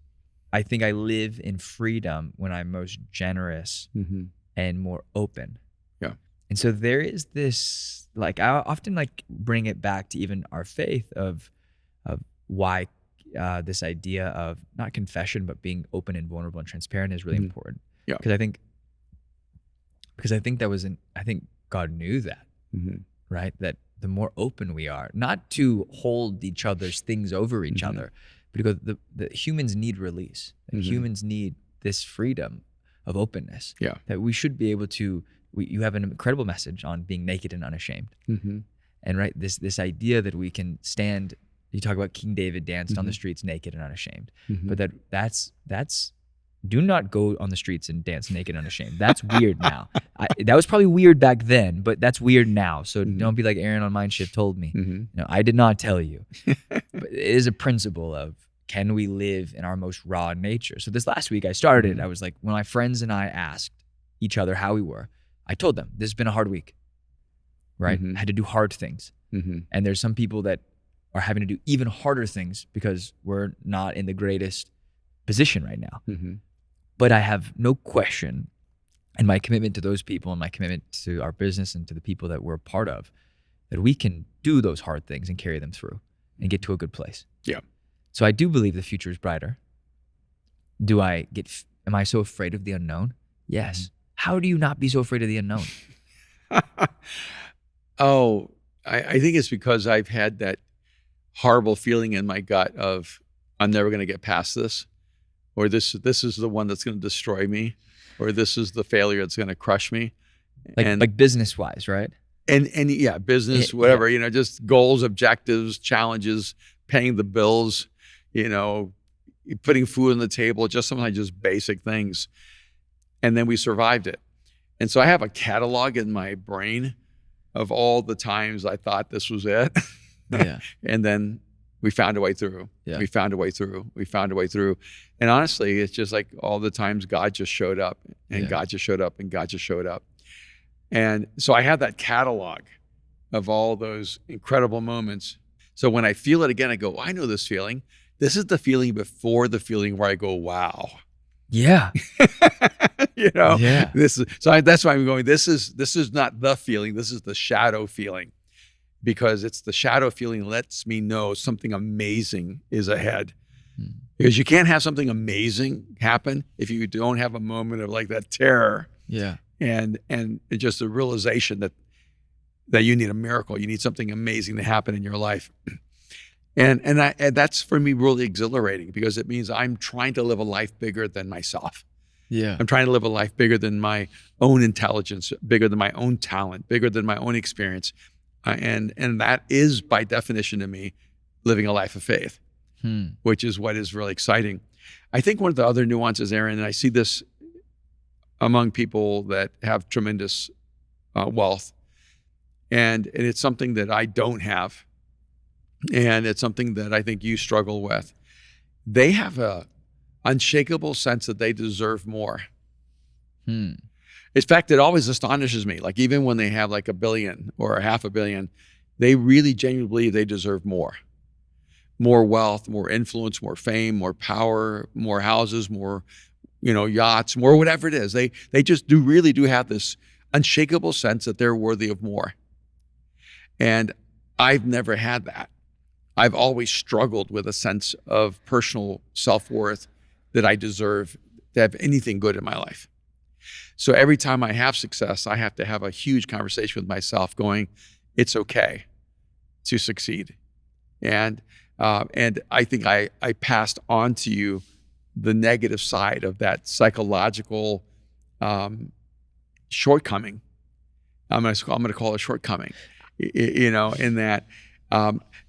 B: I think I live in freedom when I'm most generous and more open.
A: Yeah.
B: And so there is this, like, I often like bring it back to even our faith of why this idea of not confession, but being open and vulnerable and transparent is really important.
A: Yeah.
B: Because I think I think God knew that, right? That the more open we are, not to hold each other's things over each other, but because the humans need release. Humans need this freedom of openness.
A: Yeah.
B: That we should be able to, you have an incredible message on being naked and unashamed. And right, this idea that we can stand, you talk about King David danced on the streets naked and unashamed, but that's do not go on the streets and dance naked and unashamed. That's weird now. That was probably weird back then, but that's weird now. So don't be like Aaron on Mindshift told me. No, I did not tell you. But it is a principle of, can we live in our most raw nature? So this last week I started, I was like, when my friends and I asked each other how we were, I told them, this has been a hard week, right? I had to do hard things. And there's some people that are having to do even harder things because we're not in the greatest position right now. But I have no question, and my commitment to those people and my commitment to our business and to the people that we're a part of, that we can do those hard things and carry them through and get to a good place.
A: Yeah.
B: So I do believe the future is brighter. Am I so afraid of the unknown? Yes. How do you not be so afraid of the unknown?
A: I think it's because I've had that horrible feeling in my gut of, I'm never going to get past this, or this is the one that's going to destroy me, or this is the failure that's going to crush me.
B: Like business wise, right?
A: And yeah, business, whatever, just goals, objectives, challenges, paying the bills, putting food on the table, just sometimes just basic things. And then we survived it. And so I have a catalog in my brain of all the times I thought this was it.
B: Yeah.
A: And then we found a way through.
B: Yeah.
A: We found a way through. We found a way through. And honestly, it's just like all the times God just showed up, and God just showed up, and God just showed up. And so I have that catalog of all those incredible moments. So when I feel it again, I go, I know this feeling. This is the feeling before the feeling where I go, wow.
B: Yeah.
A: Yeah. That's why I'm going, this is not the feeling. This is the shadow feeling, because it's the shadow feeling lets me know something amazing is ahead. Because you can't have something amazing happen if you don't have a moment of like that terror.
B: Yeah.
A: And just the realization that you need a miracle. You need something amazing to happen in your life. And that's for me really exhilarating, because it means I'm trying to live a life bigger than myself.
B: Yeah.
A: I'm trying to live a life bigger than my own intelligence, bigger than my own talent, bigger than my own experience. And that is by definition to me living a life of faith, which is what is really exciting. I think one of the other nuances, Aaron, and I see this among people that have tremendous wealth, and it's something that I don't have, and it's something that I think you struggle with. They have a unshakable sense that they deserve more. In fact, it always astonishes me. Like even when they have like $1 billion or $500 million, they really genuinely believe they deserve more wealth, more influence, more fame, more power, more houses, more, yachts, more whatever it is. They just really do have this unshakable sense that they're worthy of more. And I've never had that. I've always struggled with a sense of personal self-worth that I deserve to have anything good in my life. So every time I have success, I have to have a huge conversation with myself going, it's okay to succeed. And I think I passed on to you the negative side of that psychological shortcoming. I'm going to call it a shortcoming, in that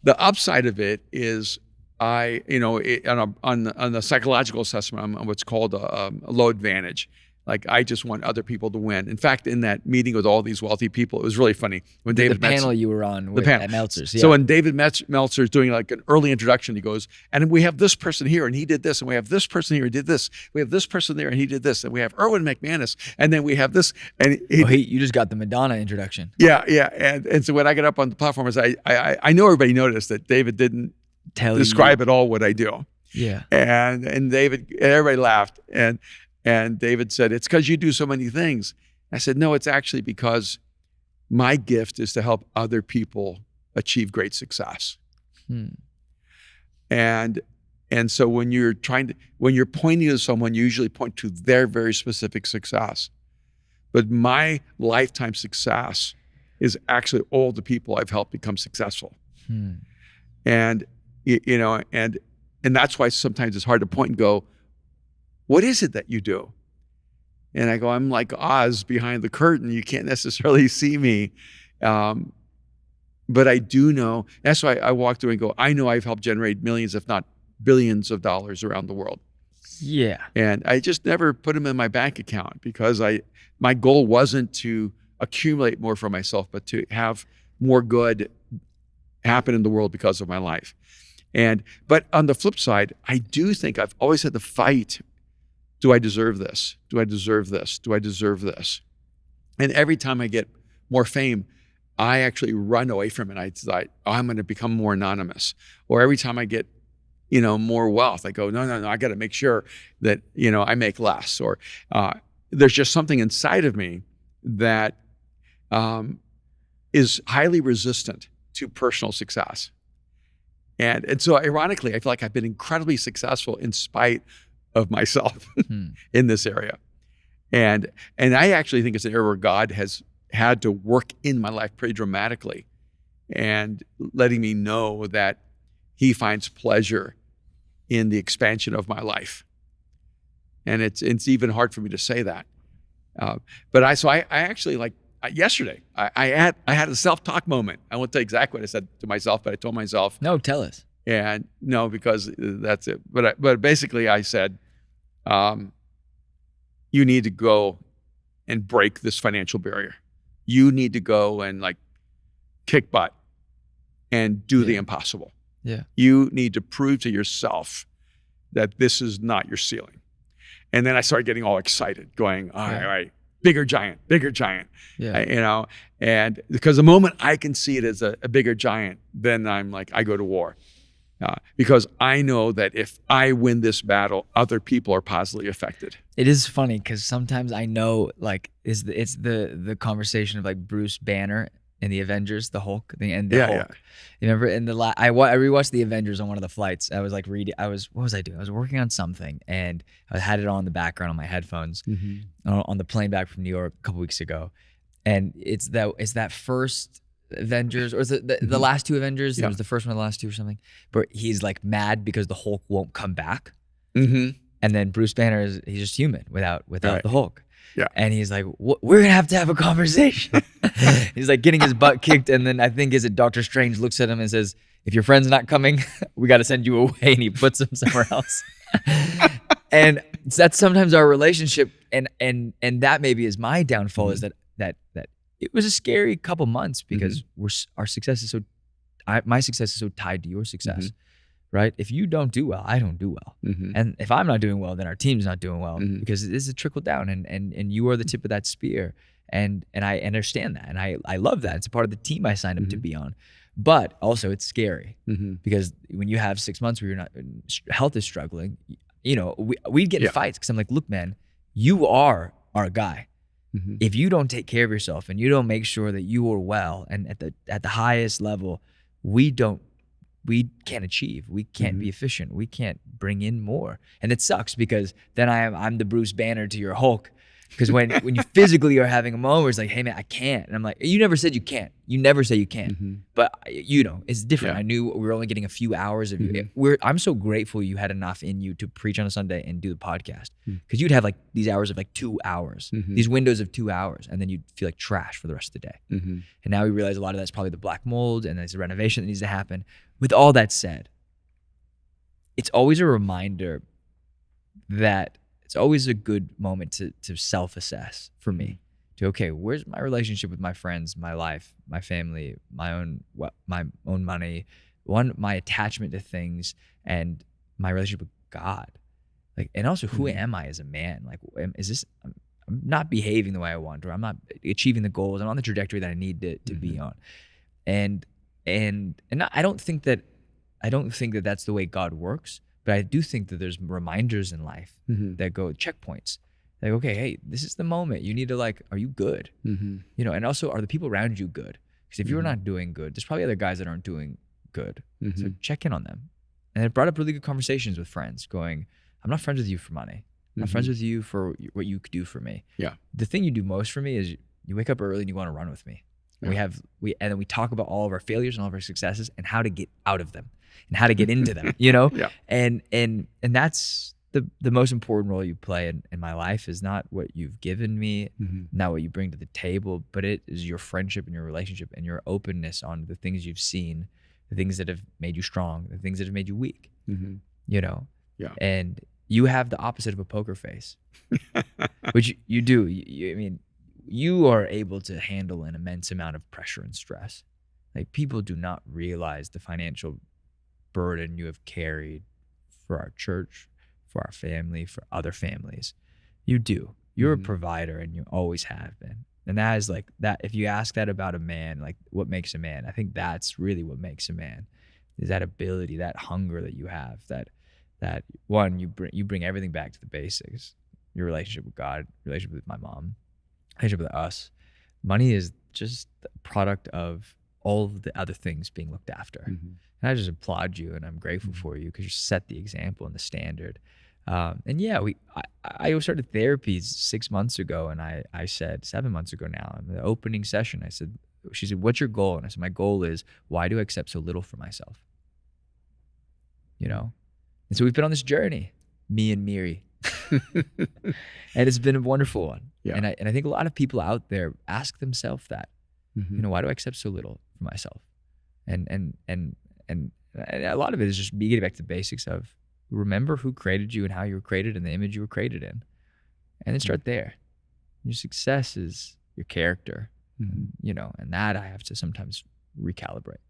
A: the upside of it is on the psychological assessment, I'm what's called a low advantage. Like I just want other people to win. In fact, in that meeting with all these wealthy people, it was really funny when David
B: the panel you were on with at Meltzer's. Yeah.
A: So when David Meltzer's doing like an early introduction, he goes, and we have this person here and he did this, and we have this person here and did this. We have this person there and he did this, and we have Erwin McManus, and then we have this. And
B: you just got the Madonna introduction.
A: Yeah. And so when I get up on the platform, I know everybody noticed that David didn't describe at all what I do.
B: Yeah.
A: And everybody laughed. And David said, it's because you do so many things. I said, no, it's actually because my gift is to help other people achieve great success. And so when you're pointing to someone, you usually point to their very specific success. But my lifetime success is actually all the people I've helped become successful. And and that's why sometimes it's hard to point and go, what is it that you do? And I go, I'm like Oz behind the curtain. You can't necessarily see me. But I do know, that's why I walk through and go, I know I've helped generate millions, if not billions of dollars around the world.
B: Yeah.
A: And I just never put them in my bank account because my goal wasn't to accumulate more for myself, but to have more good happen in the world because of my life. But on the flip side, I do think I've always had to fight. Do I deserve this? Do I deserve this? Do I deserve this? And every time I get more fame, I actually run away from it. I decide, I'm going to become more anonymous. Or every time I get, more wealth, I go, no, I got to make sure that, I make less. Or there's just something inside of me that is highly resistant to personal success. And so ironically, I feel like I've been incredibly successful in spite of myself in this area. And I actually think it's an area where God has had to work in my life pretty dramatically and letting me know that he finds pleasure in the expansion of my life. And it's even hard for me to say that. But I actually yesterday, I had a self-talk moment. I won't tell you exactly what I said to myself, but I told myself.
B: No, tell us.
A: And no, because that's it. But basically I said, you need to go and break this financial barrier. You need to go and kick butt and do the impossible.
B: Yeah.
A: You need to prove to yourself that this is not your ceiling. And then I started getting all excited, going, all right, bigger giant.
B: Yeah.
A: And because the moment I can see it as a bigger giant, then I'm like, I go to war. Because I know that if I win this battle, other people are positively affected.
B: It is funny because sometimes I know it's the conversation of Bruce Banner in the Avengers, the Hulk, Hulk.
A: Yeah.
B: You remember I rewatched the Avengers on one of the flights. I was reading. What was I doing? I was working on something and I had it on in the background on my headphones on the plane back from New York a couple weeks ago, and it's that first Avengers, or is it the last two Avengers? It was the first one of the last two or something. But he's mad because the Hulk won't come back. And then Bruce Banner he's just human without the Hulk.
A: Yeah.
B: And he's like, we're gonna have to have a conversation. He's getting his butt kicked, and then I think Dr. Strange looks at him and says, if your friend's not coming, we got to send you away, and he puts him somewhere else. And that's sometimes our relationship, and that maybe is my downfall, is that it was a scary couple months because our success is my success is so tied to your success, right? If you don't do well, I don't do well. And if I'm not doing well, then our team's not doing well because it is a trickle down, and you are the tip of that spear. And I understand that, and I love that. It's a part of the team I signed up to be on. But also it's scary because when you have 6 months where health is struggling, we'd get in fights because I'm like, look, man, you are our guy. If you don't take care of yourself and you don't make sure that you are well and at the highest level, we can't achieve. We can't be efficient. We can't bring in more. And it sucks because then I'm the Bruce Banner to your Hulk. Because when you physically are having a moment where it's like, hey man, I can't. And I'm like, you never said you can't. You never say you can't. But it's different.
A: Yeah.
B: I knew we were only getting a few hours of you. I'm so grateful you had enough in you to preach on a Sunday and do the podcast. Because you'd have these hours of 2 hours, these windows of 2 hours, and then you'd feel like trash for the rest of the day. And now we realize a lot of that's probably the black mold and there's a renovation that needs to happen. With all that said, it's always a reminder that it's always a good moment to self-assess for me. Okay, where's my relationship with my friends, my life, my family, my own money, my attachment to things, and my relationship with God, and also who am I as a man? I'm not behaving the way I want, or I'm not achieving the goals. I'm on the trajectory that I need to be on, and I don't think that that's the way God works. But I do think that there's reminders in life that go checkpoints. Like, okay, hey, this is the moment. You need to like, are you good?
A: Mm-hmm.
B: You know, and also are the people around you good? Because if you're
A: Mm-hmm.
B: not doing good, there's probably other guys that aren't doing good.
A: Mm-hmm.
B: So check in on them. And it brought up really good conversations with friends going, I'm not friends with you for money. I'm
A: Mm-hmm.
B: friends with you for what you could do for me.
A: Yeah.
B: The thing you do most for me is you wake up early and you want to run with me. And
A: Yeah.
B: and then we talk about all of our failures and all of our successes and how to get out of them and how to get into them, you know?
A: Yeah.
B: And that's the most important role you play in my life is not what you've given me,
A: Mm-hmm.
B: not what you bring to the table, but it is your friendship and your relationship and your openness on the things you've seen, the things that have made you strong, the things that have made you weak,
A: Mm-hmm.
B: you know?
A: Yeah.
B: And you have the opposite of a poker face, which you do. I mean, you are able to handle an immense amount of pressure and stress. Like people do not realize the financial burden you have carried for our church, for our family, for other families. You do. You're a provider and you always have been. And that is like that. If you ask that about a man, like what makes a man, I think that's really what makes a man is that ability, that hunger that you have, that one, you bring everything back to the basics, your relationship with God, relationship with my mom, relationship with us. Money is just a product of all of the other things being looked after.
A: Mm-hmm.
B: And I just applaud you and I'm grateful for you because you set the example and the standard. And yeah, I started therapy 6 months ago and I said 7 months ago now, in the opening session, she said, what's your goal? And I said, my goal is, why do I accept so little for myself? You know? And so we've been on this journey, me and Miri. And it's been a wonderful one.
A: Yeah.
B: And I think a lot of people out there ask themselves that,
A: Mm-hmm.
B: you know, why do I accept so little for myself? And a lot of it is just me getting back to the basics of remember who created you and how you were created and the image you were created in. And then start there. Your success is your character, you know, and that I have to sometimes recalibrate.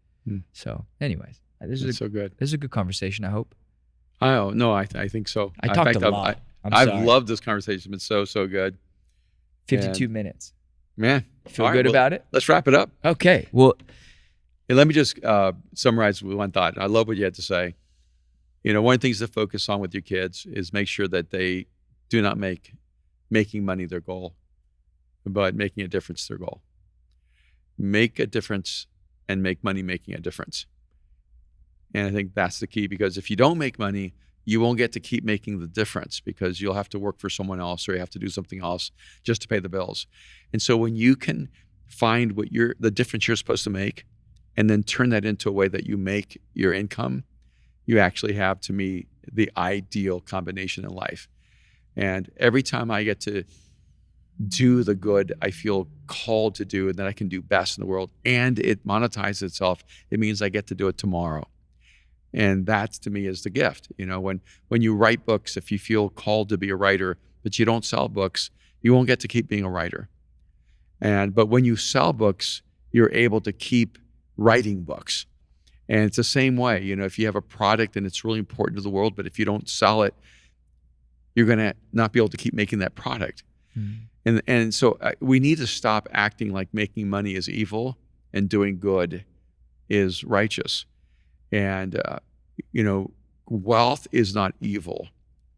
B: So anyways, this is
A: so good.
B: This is a good conversation, I hope.
A: Oh, no, I think so.
B: I talked a lot.
A: I've loved this conversation. It's been so good.
B: 52 minutes.
A: Man.
B: Feel good about it?
A: Let's wrap it up.
B: Okay. Well,
A: and let me just summarize with one thought. I love what you had to say. You know, one of the things to focus on with your kids is make sure that they do not make making money their goal, but making a difference their goal. Make a difference and make money making a difference. And I think that's the key, because if you don't make money, you won't get to keep making the difference because you'll have to work for someone else or you have to do something else just to pay the bills. And so when you can find what the difference you're supposed to make and then turn that into a way that you make your income, you actually have, to me, the ideal combination in life. And every time I get to do the good I feel called to do and that I can do best in the world, and it monetizes itself, it means I get to do it tomorrow. And that, to me, is the gift. You know, when you write books, if you feel called to be a writer, but you don't sell books, you won't get to keep being a writer. But when you sell books, you're able to keep writing books. And it's the same way. You know, if you have a product and it's really important to the world, but if you don't sell it, you're going to not be able to keep making that product. And so we need to stop acting like making money is evil and doing good is righteous. And, you know, wealth is not evil.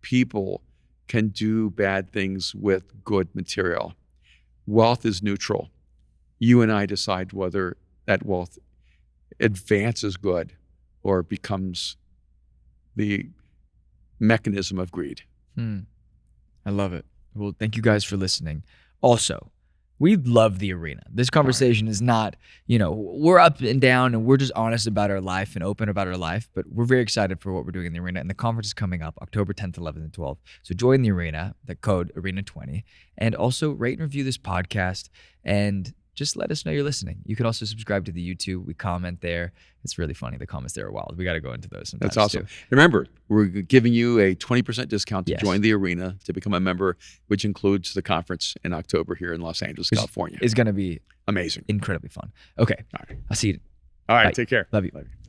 A: People can do bad things with good material. Wealth is neutral. You and I decide whether that wealth advances good or becomes the mechanism of greed.
B: I love it. Well, thank you guys for listening. Also, we love the arena. This conversation is not, you know, we're up and down and we're just honest about our life and open about our life, but we're very excited for what we're doing in the arena. And the conference is coming up October 10th, 11th, and 12th. So join the arena, the code ARENA20, and also rate and review this podcast and just let us know you're listening. You can also subscribe to the YouTube. We comment there. It's really funny. The comments there are wild. We got to go into those sometimes.
A: That's awesome.
B: Too.
A: Remember, we're giving you a 20% discount to
B: Yes.
A: join the arena, to become a member, which includes the conference in October here in Los Angeles, California.
B: It's going to be
A: amazing.
B: incredibly fun. Okay.
A: All right.
B: I'll see you.
A: All right.
B: Bye.
A: Take care.
B: Love you.
A: Love you.